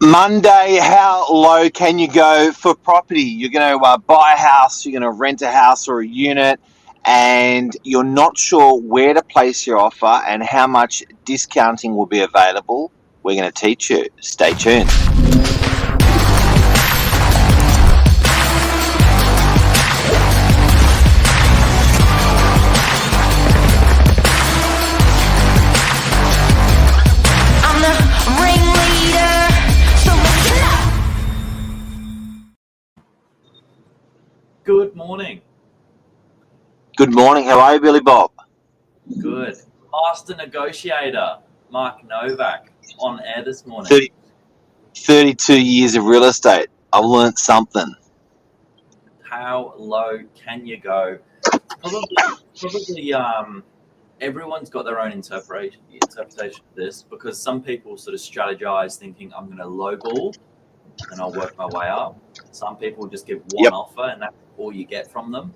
Monday, how low can you go for property? You're going to buy a house, you're going to rent a house or a unit, and you're not sure where to place your offer and how much discounting will be available. We're going to teach you. Stay tuned. Good morning. Good morning. How are you, Billy Bob? Good. Master negotiator, Mark Novak, on air this morning. 32 years of real estate. I've learnt something. How low can you go? Probably everyone's got their own interpretation of this, because some people sort of strategize thinking I'm going to lowball and I'll work my way up. Some people just give one offer and that's all you get from them.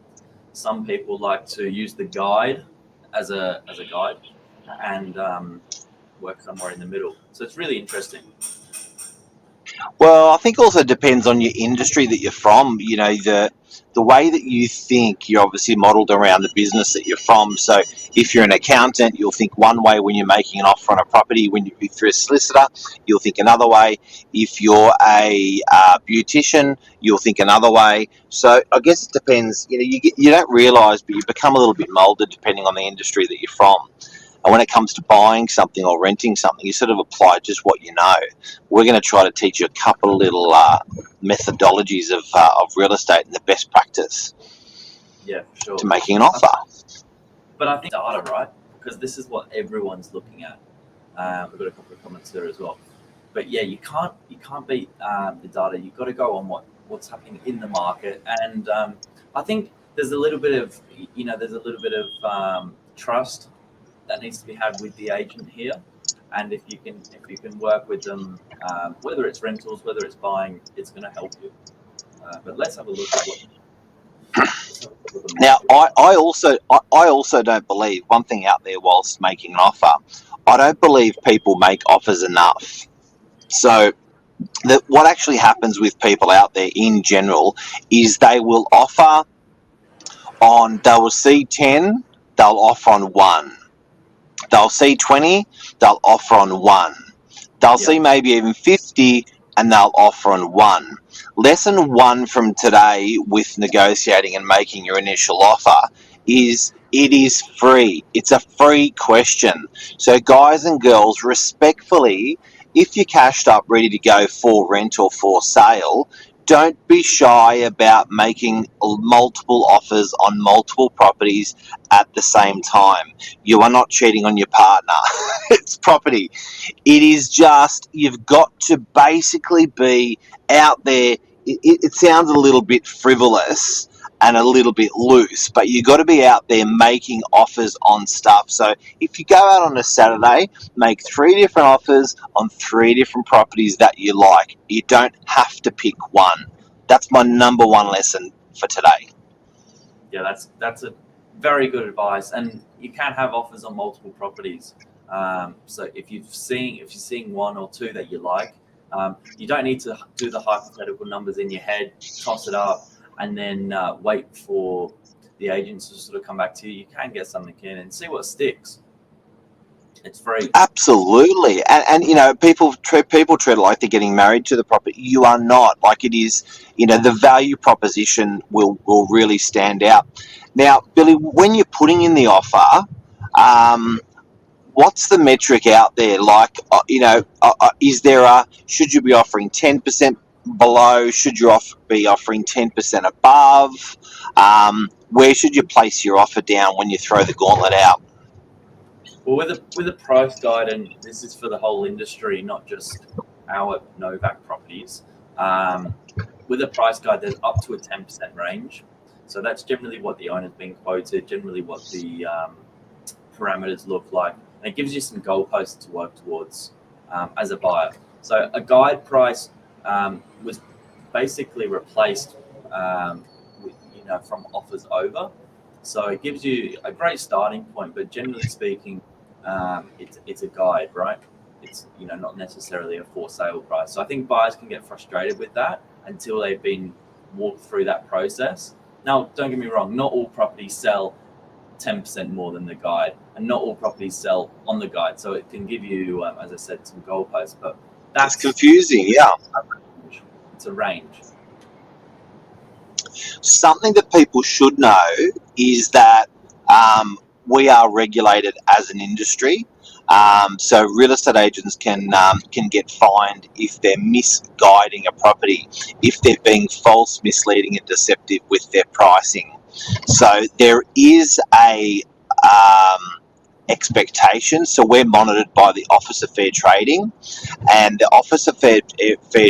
Some people like to use the guide as a guide and work somewhere in the middle. So it's really interesting. Well, I think also depends on your industry that you're from. You know, the way that you think, you're obviously modelled around the business that you're from. So if you're an accountant, you'll think one way when you're making an offer on a property. When you're through a solicitor, you'll think another way. If you're a beautician, you'll think another way. So I guess it depends. You know, you don't realise, but you become a little bit moulded depending on the industry that you're from. And when it comes to buying something or renting something, you sort of apply just what you know. We're going to try to teach you a couple of little methodologies of real estate and the best practice to making an offer. But I think data, right? Because this is what everyone's looking at. We've got a couple of comments there as well. But yeah, you can't beat the data. You've got to go on what's happening in the market. And I think there's a little bit of trust that needs to be had with the agent here, and if you can work with them, whether it's rentals, whether it's buying, it's going to help you. But let's have a look at what. Now, I also don't believe one thing out there whilst making an offer. I don't believe people make offers enough. So what actually happens with people out there in general is they will see 10, they'll offer on 1. They'll see 20, they'll offer on 1. They'll see maybe even 50, and they'll offer on 1. Lesson 1 from today with negotiating and making your initial offer is it is free. It's a free question. So guys and girls, respectfully, if you're cashed up, ready to go for rent or for sale, don't be shy about making multiple offers on multiple properties at the same time. You are not cheating on your partner. It's property. It is just, you've got to basically be out there. It sounds a little bit frivolous and a little bit loose, but you've got to be out there making offers on stuff. So if you go out on a Saturday, make 3 different offers on 3 different properties that you like. You don't have to pick one. That's my number 1 lesson for today. Yeah, that's a very good advice, and you can have offers on multiple properties. So if you're seeing 1 or 2 that you like, you don't need to do the hypothetical numbers in your head, toss it up, and then wait for the agents to sort of come back to you. You can get something in and see what sticks. It's free. Absolutely. And you know, people treat it like they're getting married to the property. You are not. Like, it is, you know, the value proposition will really stand out. Now, Billy, when you're putting in the offer, what's the metric out there? Like, should you be offering 10% below? Should you be offering 10% above? Where should you place your offer down when you throw the gauntlet out? Well, with a price guide, and this is for the whole industry, not just our Novak properties. With a price guide, there's up to a 10% range. So that's generally what the owner's been quoted, generally what the parameters look like. And it gives you some goalposts to work towards as a buyer. So a guide price was basically replaced from offers over. So it gives you a great starting point, but generally speaking, it's a guide, right? it's not necessarily a for sale price. So I think buyers can get frustrated with that until they've been walked through that process. Now, don't get me wrong, not all properties sell 10% more than the guide, and not all properties sell on the guide. So it can give you, as I said, some goalposts, but that's confusing. Yeah, it's a range. Something that people should know is that we are regulated as an industry. So real estate agents can get fined if they're misguiding a property, if they're being false, misleading and deceptive with their pricing. So there is a expectation. So we're monitored by the Office of Fair Trading, and the Office of Fair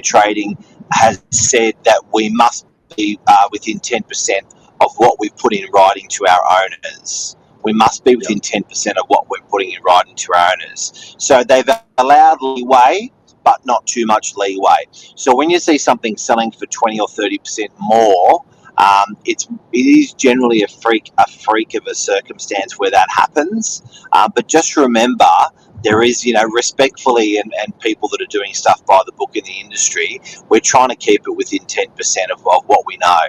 Trading has said that we must be within 10% of what we've put in writing to our owners. We must be within 10% of what we're putting in writing to our owners. So they've allowed leeway, but not too much leeway. So when you see something selling for 20 or 30% more, it is generally a freak of a circumstance where that happens. But just remember, there is, respectfully, and people that are doing stuff by the book in the industry, we're trying to keep it within 10% of what we know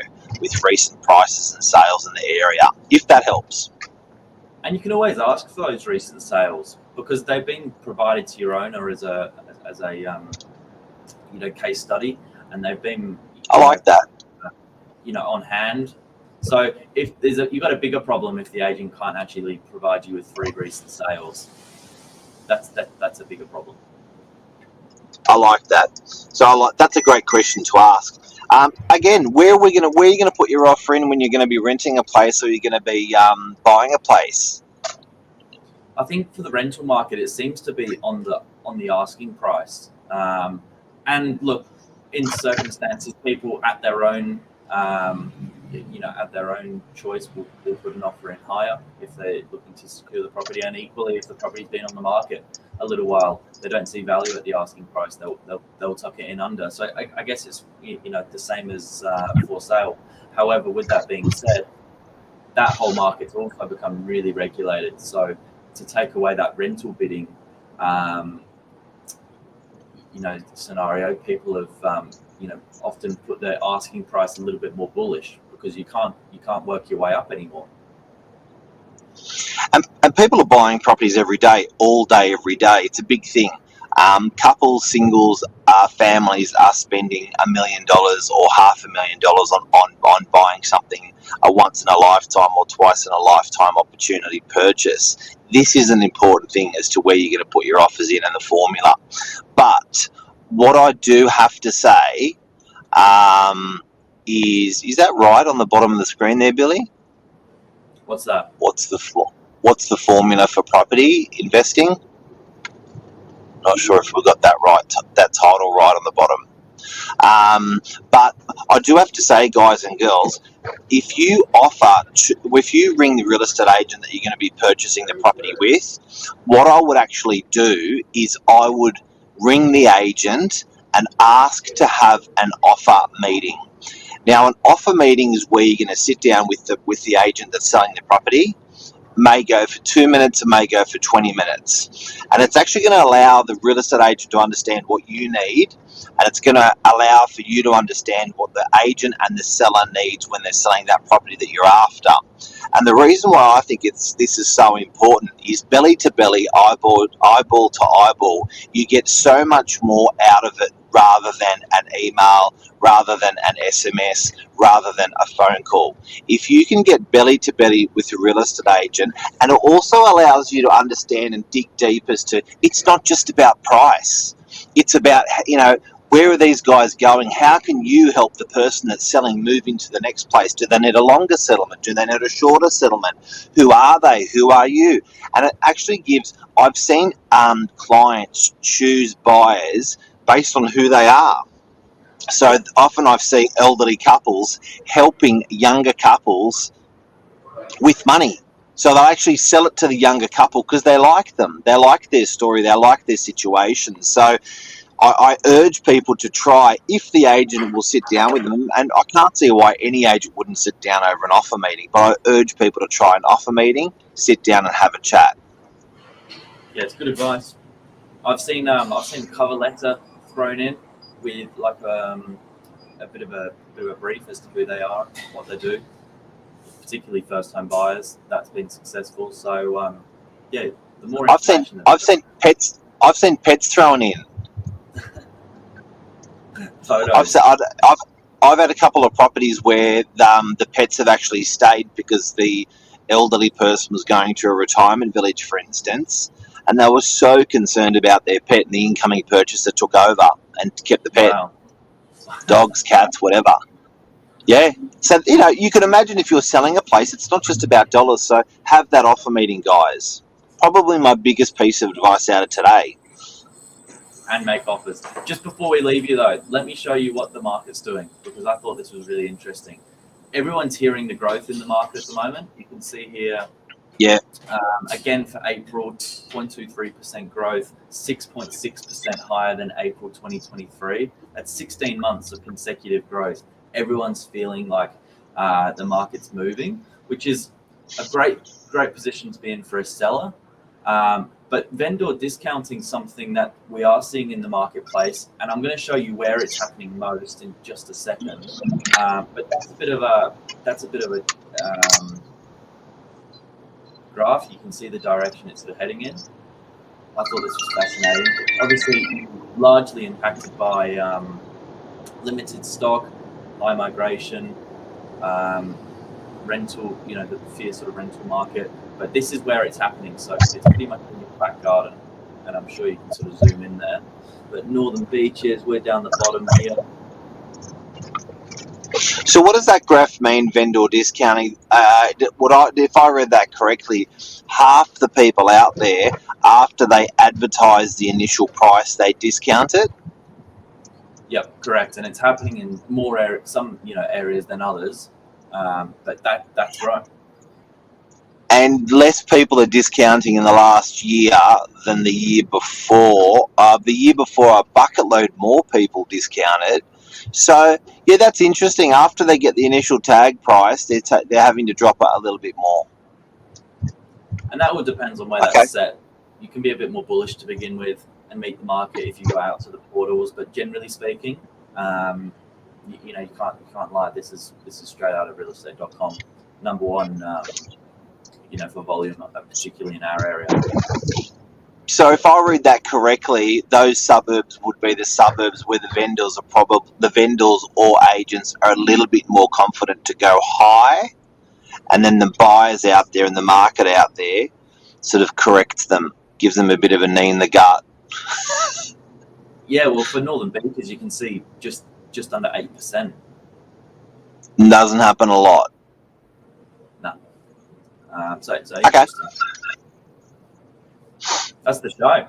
with recent prices and sales in the area, if that helps. And you can always ask for those recent sales because they've been provided to your owner as a case study, and they've been I like that. On hand. So if you've got a bigger problem if the agent can't actually provide you with 3 recent sales. That's a bigger problem. I like that. So that's a great question to ask. Again, where are you going to put your offer in when you're going to be renting a place, or you're going to be buying a place? I think for the rental market, it seems to be on the asking price. And look, in circumstances, people at their own choice will put an offer in higher if they're looking to secure the property, and equally if the property's been on the market a little while, they don't see value at the asking price, they'll tuck it in under. So I guess it's the same as for sale. However, with that being said, that whole market's also become really regulated. So to take away that rental bidding scenario, people have often put their asking price a little bit more bullish because you can't work your way up anymore. And people are buying properties every day, all day, every day. It's a big thing. Couples, singles, families are spending $1 million or $500,000 on buying something, a once in a lifetime or twice in a lifetime opportunity purchase. This is an important thing as to where you're going to put your offers in and the formula. But what I do have to say is that right on the bottom of the screen there, Billy? What's that? What's the formula for property investing? Not sure if we got that right, that title right on the bottom. But I do have to say, guys and girls, if you ring the real estate agent that you're going to be purchasing the property with, what I would actually do is I would ring the agent and ask to have an offer meeting. Now, an offer meeting is where you're going to sit down with the agent that's selling the property. May go for 2 minutes, it may go for 20 minutes. And it's actually going to allow the real estate agent to understand what you need, and it's going to allow for you to understand what the agent and the seller needs when they're selling that property that you're after. And the reason why I think this is so important is belly to belly, eyeball to eyeball. You get so much more out of it rather than an email, rather than an SMS, rather than a phone call. If you can get belly to belly with a real estate agent, and it also allows you to understand and dig deep as to, it's not just about price. It's about, where are these guys going? How can you help the person that's selling move into the next place? Do they need a longer settlement? Do they need a shorter settlement? Who are they? Who are you? And it actually I've seen clients choose buyers based on who they are. So often I've seen elderly couples helping younger couples with money. So they'll actually sell it to the younger couple because they like them. They like their story. They like their situation. So I urge people to try, if the agent will sit down with them, and I can't see why any agent wouldn't sit down over an offer meeting, but I urge people to try an offer meeting, sit down and have a chat. Yeah, it's good advice. I've seen a cover letter thrown in with like a bit of a brief as to who they are, what they do, particularly first home buyers. That's been successful. So yeah, the more I've seen pets thrown in. Photos. I've had a couple of properties where the pets have actually stayed because the elderly person was going to a retirement village, for instance, and they were so concerned about their pet, and the incoming purchaser took over and kept the pet. Wow. Dogs, cats, whatever. Yeah. So, you can imagine if you're selling a place, it's not just about dollars. So have that offer meeting, guys. Probably my biggest piece of advice out of today. And make offers. Just before we leave you though, let me show you what the market's doing, because I thought this was really interesting. Everyone's hearing the growth in the market at the moment. You can see here, yeah. Again for April, 0.23% growth, 6.6% higher than April 2023. That's 16 months of consecutive growth. Everyone's feeling like the market's moving, which is a great position to be in for a seller. But vendor discounting, something that we are seeing in the marketplace, and I'm going to show you where it's happening most in just a second. But that's a bit of a graph. You can see the direction it's heading in. I thought this was fascinating. Obviously, largely impacted by limited stock, high migration, rental, the fierce sort of rental market. But this is where it's happening. So it's pretty much in your back garden, and I'm sure you can sort of zoom in there. But Northern Beaches, we're down the bottom here. So what does that graph mean, vendor discounting? If I read that correctly, half the people out there, after they advertise the initial price, they discount it? Yep, correct. And it's happening in more areas than others. But that's right. And less people are discounting in the last year than the year before. The year before, a bucket load more people discounted. So, yeah, that's interesting. After they get the initial tag price, they're having to drop it a little bit more. And that all depends on where that's set. You can be a bit more bullish to begin with and meet the market if you go out to the portals. But generally speaking, you can't lie. This is straight out of realestate.com. Number one, for volume, particularly in our area. So if I read that correctly, those suburbs would be the suburbs where the vendors or agents are a little bit more confident to go high, and then the buyers out there and the market out there sort of corrects them, gives them a bit of a knee in the gut. Yeah, well, for Northern Beaches, you can see just under 8%. Doesn't happen a lot. No. So okay. That's the show.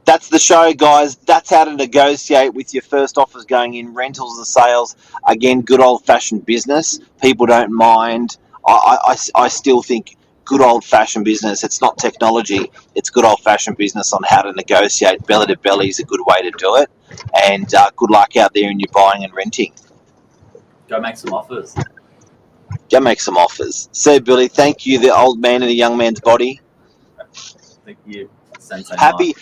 That's the show, guys. That's how to negotiate with your first offers going in. Rentals and sales, again, good old-fashioned business. People don't mind. I still think good old-fashioned business. It's not technology. It's good old-fashioned business on how to negotiate. Belly to belly is a good way to do it. And good luck out there in your buying and renting. Go make some offers. Go make some offers. So, Billy, thank you, the old man in a young man's body. Thank you. Happy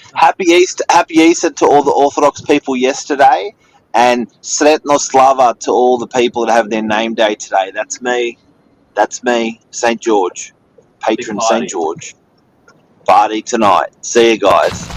Easter to all the Orthodox people yesterday, and Sretno Slava to all the people that have their name day today. That's me. St. George. Patron St. George. Party tonight. See you guys.